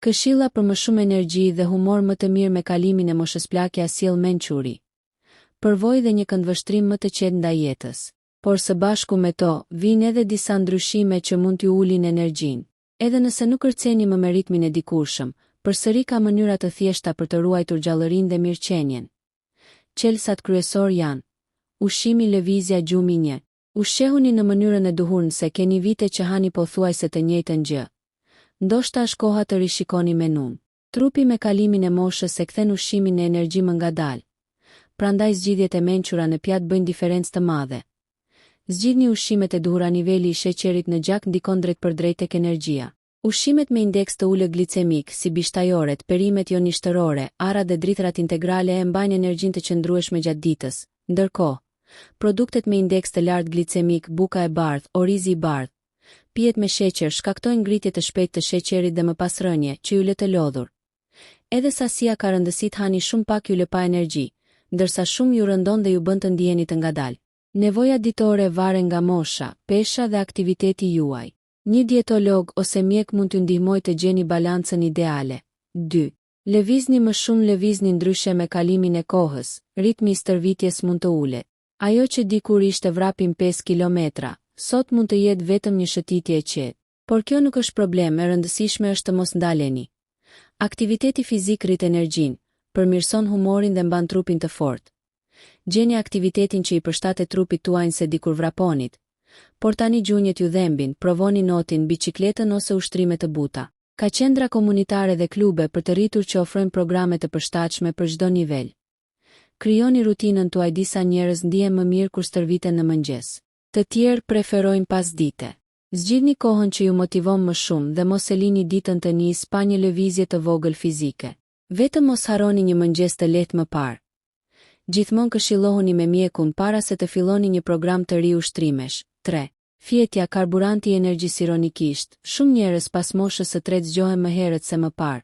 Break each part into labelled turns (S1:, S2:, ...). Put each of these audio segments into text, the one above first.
S1: Këshilla për më shumë energji dhe humor më të mirë me kalimin e moshësplakja sjell mençuri, përvojë dhe një këndvështrim më të qetë ndaj jetës. Por së bashku me to, vijnë edhe disa ndryshime që mund t'ju ulin energjinë. Edhe nëse nuk kërceni më me ritmin e dikurshëm, përsëri ka mënyra të thjeshta për të ruajtur gjallërinë dhe mirëqenien. Çelësat kryesor janë: ushqimi, lëvizja, gjumi 1. Ushqehuni në mënyrën e duhur nëse keni vite që hani pothuajse të njëjtën gjë. Ndoshta është koha të rishikoni menun. Trupi me kalimin e moshës e kthen ushqimin në energji më ngadalë. Prandaj zgjidhjet e mençura në pjatë bëjnë diferencë të madhe. Zgjidhni ushqimet e duhura. Niveli i sheqerit në gjak ndikon drejt për drejt tek energjia. Ushqimet me indeks të ulët glicemik, si bishtajoret, perimet jo nishtërore, arrat dhe dritrat integrale e mbajnë energjinë të qëndrueshme gjatë ditës. Ndërkohë, produktet me indeks të lartë glicemik, buka e bardhë, orizi i bardhë, pijet me sheqer shkaktojnë ngritje të shpejtë të sheqerit dhe më pas rënje, që ju lë të lodhur. Edhe sasia ka rëndësi. Hani shumë pak ju lë pa energji, ndërsa shumë ju rëndon dhe ju bën të ndiheni të ngadalë. Nevoja ditore varen nga mosha, pesha dhe aktiviteti juaj. Një dietolog ose mjek mund t'ju ndihmojë të gjeni balancën ideale. 2. Lëvizni më shumë. Lëvizni ndryshe me kalimin e kohës, ritmi i stërvitjes mund të ulet. Ajo që dikur ishte vrapim 5 kilometra, sot mund të jetë vetëm një shëtitje e qetë. Por kjo nuk është problem, e rëndësishme është të mos ndaleni. Aktiviteti fizik rrit energjinë, përmirëson humorin dhe mban trupin të fortë. Gjeni aktivitetin që i përshtatet trupit tuaj se dikur vraponit. Por tani gjunjët ju dhembin, provoni notin, biçikletën ose ushtrime të buta. Ka qendra komunitare dhe klube për të rritur që ofrojnë programe të përshtatshme për çdo nivel. Krijoni rutinën tuaj. Disa njerëz ndihen më mirë kur stërviten në mëngjes. Të tjerë preferojnë pasdite. Zgjidhni kohën që ju motivon më shumë dhe mos e lini ditën të nisë pa një lëvizje të vogël fizike. Vetëm mos harroni një mëngjes të lehtë më parë. Gjithmonë këshillohuni me mjekun para se të filloni një program të ri ushtrimesh. 3. Fjetja, karburanti energjisë. Ironikisht, shumë njerëz pas moshës së tretë zgjohen më herët se më parë,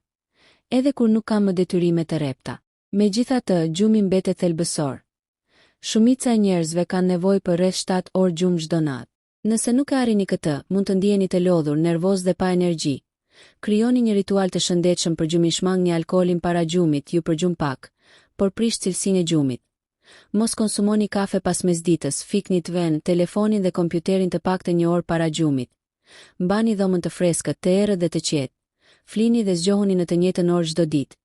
S1: edhe kur nuk kanë më detyrime të rrepta. Megjithatë, gjumi mbetet thelbësor. Shumica e njerëzve kanë nevojë për rreth 7 orë gjumë çdo natë. Nëse nuk e arrini këtë, mund të ndiheni të lodhur, nervoz dhe pa energji. Krijoni një ritual të shëndetshëm për gjumin. Shmangni alkoolin para gjumit, ju përgjum pak, por prish cilësinë e gjumit. Mos konsumoni kafe pas mesditës, fikni tvën, telefonin dhe kompjuterin të paktën një orë para gjumit. Mbani dhomën të freskët, të errët dhe të qetë. Flini dhe zgjohuni në të njëjtën orë çdo ditë.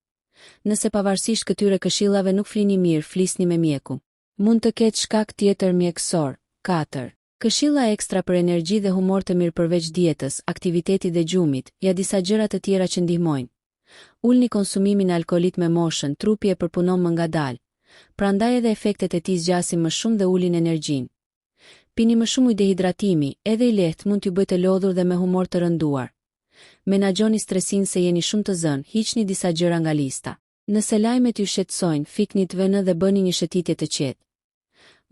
S1: Nëse pavarësisht këtyre këshillave nuk flini mirë, flisni me mjekun. Mund të ketë shkak tjetër mjekësor. 4. Këshilla ekstra për energji dhe humor të mirë. Përveç dietës, aktivitetit dhe gjumit, ja disa gjëra të tjera që ndihmojnë. Ulni konsumimin e alkoolit me moshën, trupi e përpunon më ngadalë. Prandaj edhe efektet e tij zgjasin më shumë dhe ulin energjinë. Pini më shumë ujë. Hidratimi, edhe i lehtë, mund t'ju bëjë të lodhur dhe me humor të rënduar. Menaxhoni stresin se jeni shumë të zënë, hiqni disa gjëra nga lista. Nëse lajmet ju shqetësojnë, fikni tvën dhe bëni një shëtitje të qetë.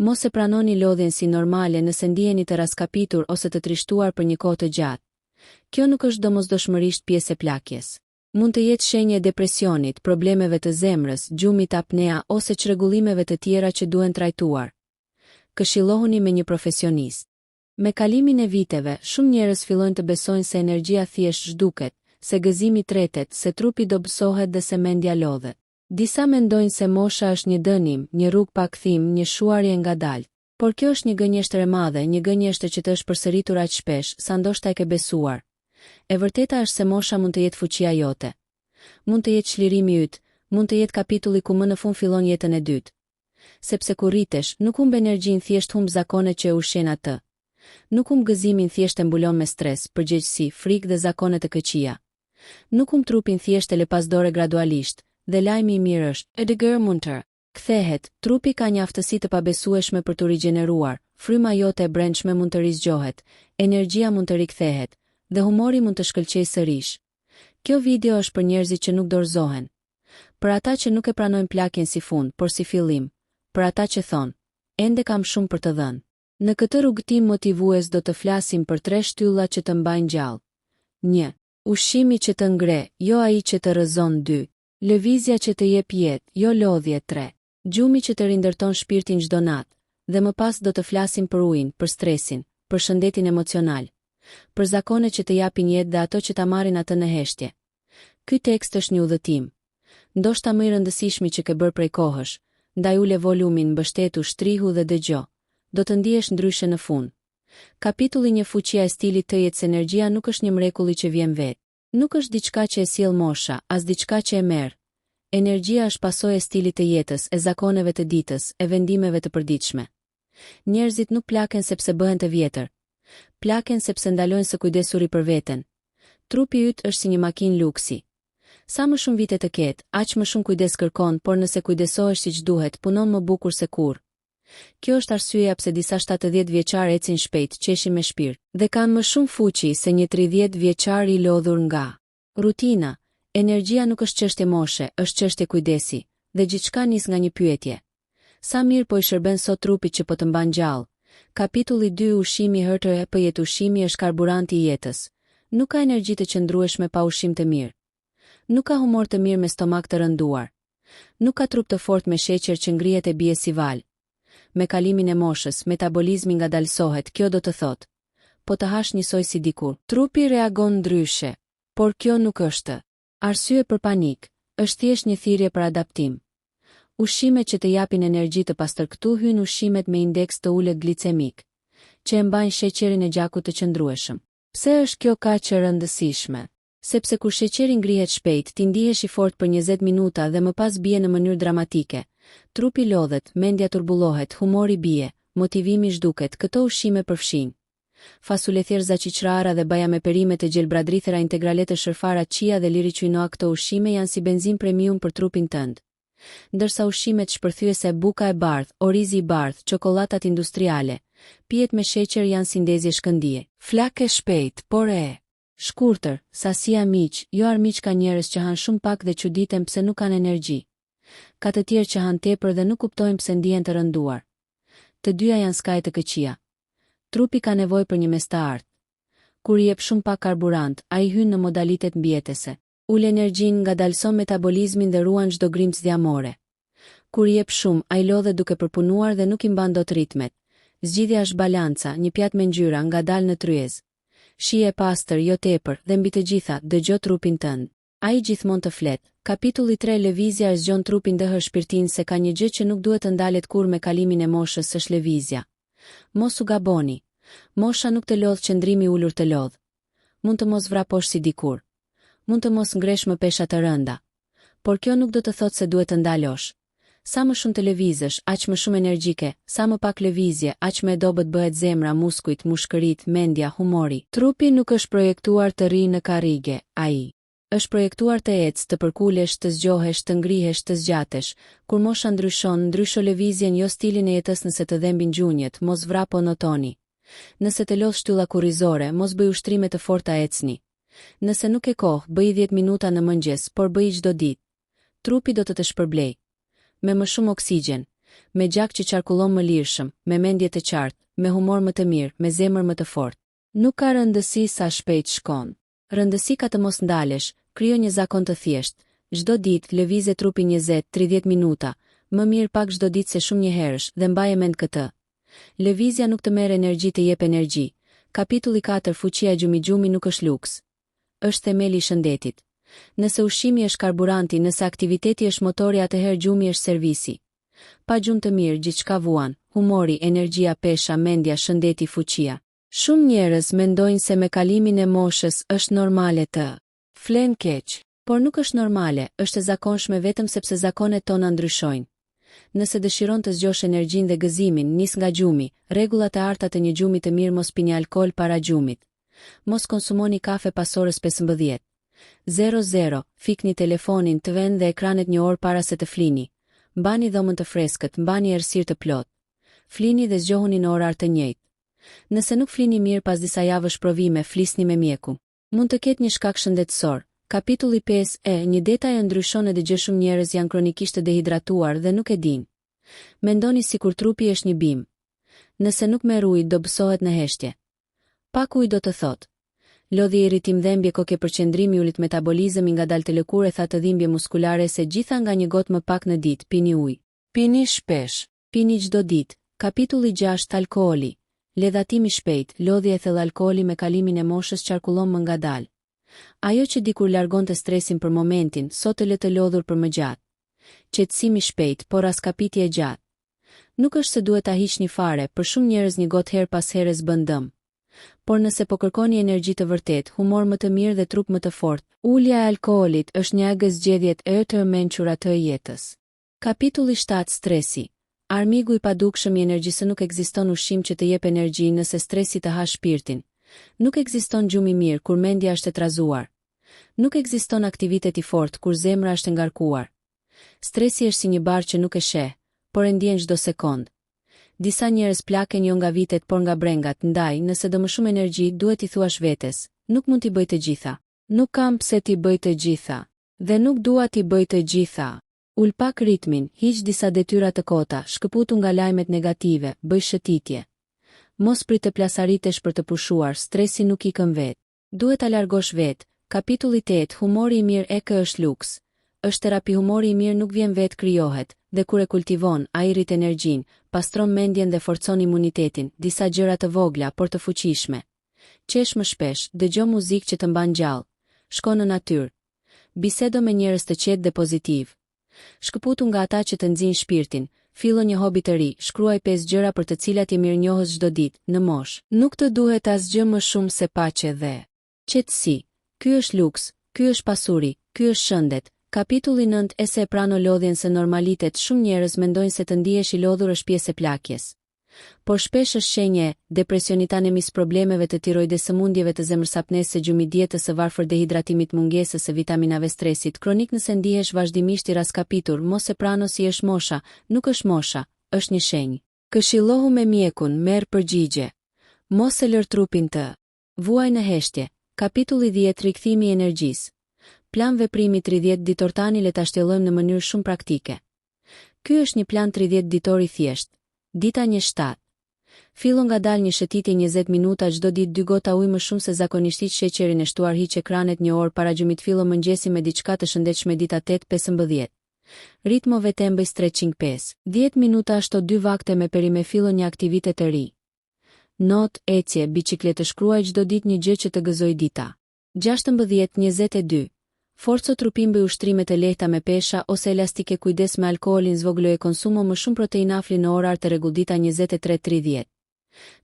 S1: Mos e pranoni lodhjen si normale nëse ndiheni të raskapitur ose të trishtuar për një kohë të gjatë. Kjo nuk është domosdoshmërisht pjesë e plakjes. Mund të jetë shenjë e depresionit, problemeve të zemrës, gjumit, apnea ose çrregullimeve të tjera që duhen trajtuar. Këshillohuni me një profesionist. Me kalimin e viteve, shumë njerëz fillojnë të besojnë se energjia thjesht zhduket, se gëzimi tretet, se trupi dobësohet dhe se mendja lodhet. Disa mendojnë se mosha është një dënim, një rrugë pa kthim, një shuarje ngadalë. Por kjo është një gënjeshtër e madhe, një gënjeshtër që të është përsëritur aq shpesh sa ndoshta e ke besuar. E vërteta është se mosha mund të jetë fuqia jote. Mund të jetë çlirimi yt, mund të jetë kapitulli ku më në fund fillon jetën e dytë. Sepse kur rritesh, nuk humb energjinë, thjesht humb zakonet që e ushqen atë. Nuk humb gëzimin, thjesht e mbulon me stres, përgjegjësi, frikë dhe zakone të këqija. Nuk humb trupin, thjesht e lë pasdore gradualisht, dhe lajmi i mirë është, Edgar Munter, kthehet, trupi ka një aftësi të pabesueshme për të rigjeneruar, fryma jote e brendshme mund të rizgjohet, energjia mund të rikthehet, dhe humori mund të shkëlqejë sërish. Kjo video është për njerëzit që nuk dorëzohen. Për ata që nuk e pranojnë plakjen si fund, por si fillim. Për ata që thonë, ende kam shumë për të dhënë. Në këtë rrugëtim motivues do të flasim për 3 shtylla që të mbajnë gjallë. 1. Ushqimi që të ngre, jo ai që të rrëzon. 2. Lëvizja që të jep jetë, jo lodhje. 3. Gjumi që të rindërton shpirtin çdo natë. Dhe më pas do të flasim për ujin, për stresin, për shëndetin emocional, për zakonet që të japin jetë dhe ato që ta marrin atë në heshtje. Ky tekst është një udhëtim. Ndoshta më i rëndësishmi që ke bërë prej kohësh, ndaj ule volumin, mbështetu, shtrihu dhe dëgjo. Do të ndihesh ndryshe në fund. Kapitulli 1. Fuqia e stilit të jetës. Energjia nuk është një mrekulli që vjen vetë. Nuk është diçka që e sjell mosha, as diçka që e merr. Energjia është pasojë e stilit të jetës, e zakoneve të ditës, e vendimeve të përditshme. Njerëzit nuk plaken sepse bëhen të vjetër. Plaken sepse ndalojnë së kujdesuri për veten. Trupi yt është si një makinë luksi. Sa më shumë vite të ketë, aq më shumë kujdes kërkon, por nëse kujdesohesh siç duhet, punon më bukur se kurrë. Kjo është arsyeja pse disa 70 vjeçar ecin shpejt, qeshin me shpirt, dhe kanë më shumë fuqi se një 30 vjeçar i lodhur nga rutina. Energjia nuk është çështje moshe, është çështje kujdesi, dhe gjithçka nis nga një pyetje. Sa mirë po i shërben sot trupit që po të mban gjallë? Kapitulli 2. Ushqimi. Hërtëre për jetë. Ushqimi është karburanti i jetës. Nuk ka energji të qëndrueshme pa ushqim të mirë. Nuk ka humor të mirë me stomak të rënduar. Nuk ka trup të fortë me sheqer që ngrihet e bie si val. Me kalimin e moshës, metabolizmi ngadalësohet, kjo do të thotë. Po të hash njësoj si dikur, trupi reagon ndryshe, por kjo nuk është arsye për panik, është thjesht një thirrje për adaptim. Ushqimet që të japin energji të pastër. Këtu hyn ushqimet me indeks të ulët glicemik, që e mbajnë sheqerin e gjakut të qëndrueshëm. Pse është kjo kaq e rëndësishme? Sepse kur sheqeri ngrihet shpejt, ti ndihesh i fortë për 20 minuta dhe më pas bie në mënyrë dramatike. Trupi lodhet, mendja turbullohet, humori bie, motivimi zhduket. Këto ushqime përfshin fasule thjerza, qiqrara dhe baja me perime të gjelbradrithera integrale të shërfara, chia dhe liri quinoa. Këto ushqime janë si benzin premium për trupin tënd. Ndërsa ushqimet shpërthyese, buka e bardhë, orizi i bardhë, çokollatat industriale, pijet me sheqer janë si ndezje shkëndije. Flak e shpejt, por e shkurtër, sasia miq, jo armiq. Ka njerëz që han shumë pak dhe çuditen pse nuk kanë energji. Ka të tjerë që han tepër dhe nuk kuptojnë pse ndihen të rënduar. Të dyja janë skaj të këqija. Trupi ka nevojë për një mestartë. Kur i jep shumë pak karburant, ai hyn në modalitet mbijetese. Ul energjinë, ngadalson metabolizmin dhe ruan çdo grimcë amore. Kur i jep shumë, ai lodhet duke përpunuar dhe nuk i mban dot ritmet. Zgjidhja është balanca, një pjatë me ngjyra, ngadalë në tryez. Shije e pastër, jo tepër, dhe mbi të gjitha, dëgjo trupin tënd. Ai gjithmonë të flet. Kapitulli 3. Lëvizja. Zgjon trupin ndër shpirtin. Se ka një gjë që nuk duhet të ndalet kur me kalimin e moshës, është lëvizja. Mos u gaboni. Mosha nuk të lodh qëndrimi ulur të lodh. Mund të mos vraposh si dikur. Mund të mos ngresh më pesha të rënda. Por kjo nuk do të thotë se duhet të ndalosh. Sa më shumë të lëvizësh, aq më shumë energjike. Sa më pak lëvizje, aq më e dobët bëhet zemra, muskujt, mushkërit, mendja, humori. Trupi nuk është projektuar të rrijë në karrige, ai është projektuar të ecë, të përkulesh, të zgjohesh, të ngrihesh, të zgjatesh. Kur mosha ndryshon, ndrysho lëvizjen, jo stilin e jetës. Nëse të dhembin gjunjët, mos vrapo notoni. Nëse të lodh shtylla kurrizore, mos bëj ushtrime të forta, ecni. Nëse nuk e kohë, bëj 10 minuta në mëngjes, por bëj çdo ditë. Trupi do të shpërblej. Me më shumë oksigjen, me gjak që qarkullon më lirshëm, me mendje të qartë, me humor më të mirë, me zemër më të fortë. Nuk ka rëndësi sa shpejt shkon. Rëndësi ka të mos ndalesh. Krijo një zakon të thjeshtë. Çdo ditë lëvizë trupin 20-30 minuta, më mirë pak çdo ditë se shumë një herësh, dhe mbaje mend këtë. Lëvizja nuk të merr energji, të jep energji. Kapitulli 4. Fuqia e gjumit. Gjumi nuk është luks. Është themeli i shëndetit. Nëse ushqimi është karburanti, nëse aktiviteti është motori, atëherë gjumi është servisi. Pa gjumë të mirë, gjithçka vuan, humori, energjia, pesha, mendja, shëndeti, fuqia. Shumë njerëz mendojnë se me kalimin e moshës është normale të flen keq, por nuk është normale, është e zakonshme vetëm sepse zakonet tona ndryshojnë. Nëse dëshiron të zgjosh energjinë dhe gëzimin, nis nga gjumi. Rregullat e arta të një gjumi të mirë: mos pini alkool para gjumit. Mos konsumoni kafe pas orës 15. 00. Fikni telefonin të vend dhe ekranet një orë para se të flini. Mbani dhomën të freskët, mbani errësirë të plot. Flini dhe zgjohuni në orar të njëjtë. Nëse nuk flini mirë pas disa javësh provime, flisni me mjeku. Mund të ketë një shkak shëndetësor. Kapitulli 5. Një detaj e ndryshon edhe gjë. Shumë njerëz janë kronikisht të dehidratuar dhe nuk e dinë. Mendoni sikur trupi është një bim. Nëse nuk merr ujë, do bësohet në heshtje. Pak ujë do të thotë lodhje, irritim, dhembje koke, përqendrimi ullit, metabolizëm i ngadalë të lëkurë, tha të dhimbje muskulare, se gjitha nga një gotë më pak në ditë. Pini ujë. Pini shpesh. Pini çdo ditë. Kapitulli 6. Alkooli. Ledhatimi shpejt. Lodhja e thellë. Alkooli me kalimin e moshës qarkullon më ngadalë. Ajo që dikur largonte stresin për momentin, sot e lë të lodhur për më gjatë. Qetësimi shpejt, por as kapitje gjatë. Nuk është se duhet ta hiqni fare, për shumë njerëz një gotë her pas herës bën dëm. Por nëse po kërkoni energji të vërtet, humor më të mirë dhe trup më të fortë, ulja e alkoolit është një nga zgjedhjet e të mençura të jetës. Kapitulli 7. Stresi. Armiku i padukshëm i energjisë. Nuk ekziston ushqim që të jep energji nëse stresi të ha shpirtin. Nuk ekziston gjumë i mirë kur mendja është e trazuar. Nuk ekziston aktivitet i fortë kur zemra është e ngarkuar. Stresi është si një barë që nuk e sheh, por e ndjen çdo sekond. Disa njerëz plaken jo nga vitet por nga brengat, ndaj nëse do më shumë energji duhet i thuash vetes, nuk mund t'i bëj të gjitha. Nuk kam pse t'i bëj të gjitha. Dhe nuk dua t'i bëj të gjitha. Ul pak ritmin, hiq disa detyra të kota, shkëputu nga lajmet negative, bëj shëtitje. Mos prit të plasaritesh për të pushuar, stresi nuk i kën vet. Duhet ta largosh vet. Kapitulli 8. Humori i mirë është luks. Është terapi. Humori i mirë nuk vjen vetë, krijohet, dhe kur e kultivon, ai rrit energjinë, pastron mendjen dhe forcon imunitetin. Disa gjëra të vogla por të fuqishme. Qesh më shpesh, dëgjo muzikë që të mban gjallë. Shko në natyrë. Bisedo me njerëz të qetë dhe pozitiv. Shkëputu nga ata që të nxjin shpirtin. Fillo një hobi të ri, shkruaj 5 gjëra për të cilat je mirënjohës çdo ditë. Në moshë, nuk të duhet asgjë më shumë se paqe dhe qetësi. Ky është luks, ky është pasuri, ky është shëndet. Kapitulli 9. E prano lodhjen së normalitet. Shumë njerëz mendojnë se të ndihesh i lodhur është pjesë e plagjes. Por shpesh është shenjë e depresionit, anemis, problemeve të tiroides, sëmundjeve të zemërsapnesë, së gjumidietës, së varfër, dehidratimit, mungesës së vitaminave, stresit kronik. Nëse ndihesh vazhdimisht i raskapitur, mos e prano si është mosha, nuk është mosha, është një shenjë. Këshillohu me mjekun, merr përgjigje. Mos e lër trupin të vuaj në heshtje. Kapitulli 10. Rikthimi i energjisë. Plan veprimi 30 ditor. Tani le ta shtjellojmë në mënyrë shumë praktike. Ky është një plan 30 ditor i thjeshtë. Dita 1/7. Fillo nga dal një shëtitje 20 minuta çdo ditë, 2 gota ujë më shumë se zakonisht, sheqerin e shtuar, hiq ekranet 1 orë para gjumit, fillo mëngjesi me diçka të shëndetshme. Dita 8/15. Ritmove të mbaj stretching 5-10 minuta ashtu 2 vakte me perime. Fillo një aktivitet të ri. Not, ecje, biçikletë. Shkruaj çdo ditë një gjë që të gëzoj. Dita 16/22. Forco trupi, bëj ushtrimet e lehta me pesha ose elastike. Kujdes me alkoolin, zvogloje, konsumo më shumë protein, afli në orar të rregull. Dita 23/30.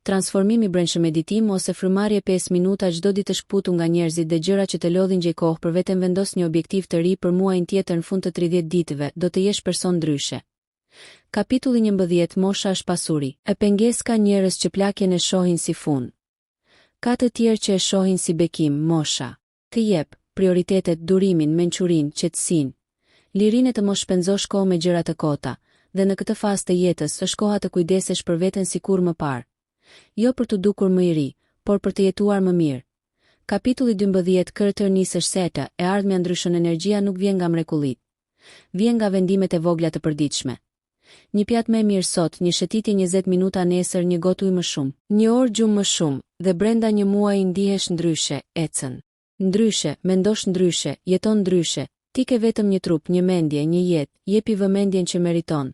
S1: Transformimi brendshëm, meditim ose frymarrje 5 minuta çdo ditë. Shkputu nga njerëzit dhe gjëra që të lodhin, gjej kohë për veten, vendos një objektiv të ri për muajin tjetër. Në fund të 30 ditëve do të jesh person ndryshe. Kapitulli 11. Mosha është pasuri. E pengesë. Ka njerëz që plakjen e shohin si fun. Ka të tjerë që e shohin si bekim. Mosha të jep prioritetet, durimin, mençurinë, qetësinë, lirinë. Të mos shpenzosh kohë me gjëra të kota, dhe në këtë fazë të jetës është koha të kujdesesh për veten sikur më parë. Jo për të dukur më i ri, por për të jetuar më mirë. Kapitulli 12. Kërtër nisësh seta. E ardhmja ndryshon. Energjia nuk vjen nga mrekullit. Vjen nga vendimet e vogla të përditshme. Një pjatë më mirë sot, një shëtitje 20 minuta nesër, një gotë ujë më shumë, një orë gjumë më shumë, dhe brenda një muaji ndihesh ndryshe. Ecën ndryshe, mendosh ndryshe, jeton ndryshe. Ti ke vetëm një trup, një mendje, një jetë. Jepi vëmendjen që meriton.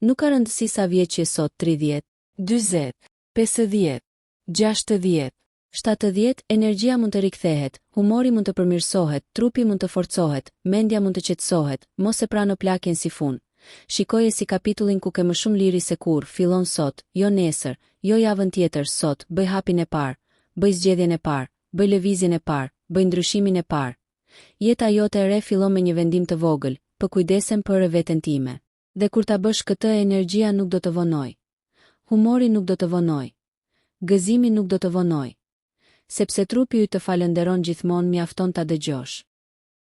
S1: Nuk ka rëndësi sa vjeç je sot, 30, 40, 50, 60, 70. Energjia mund të rikthehet, humori mund të përmirësohet, trupi mund të forcohet, mendja mund të qetësohet. Mos e prano plakjen si fun. Shikoje si kapitullin ku ke më shumë liri se kur. Fillon sot, jo nesër, jo javën tjetër. Sot, bëj hapin e parë, bëj zgjedhjen e parë, bëj lëvizjen e parë, bëj ndryshimin e parë. Jeta jote e re fillon me një vendim të vogël, për kujdesem për veten time. Dhe kur ta bësh këtë, energjia nuk do të vonoj. Humori nuk do të vonoj. Gëzimi nuk do të vonoj. Sepse trupi yt të falënderon gjithmonë. Mjafton ta dëgjosh.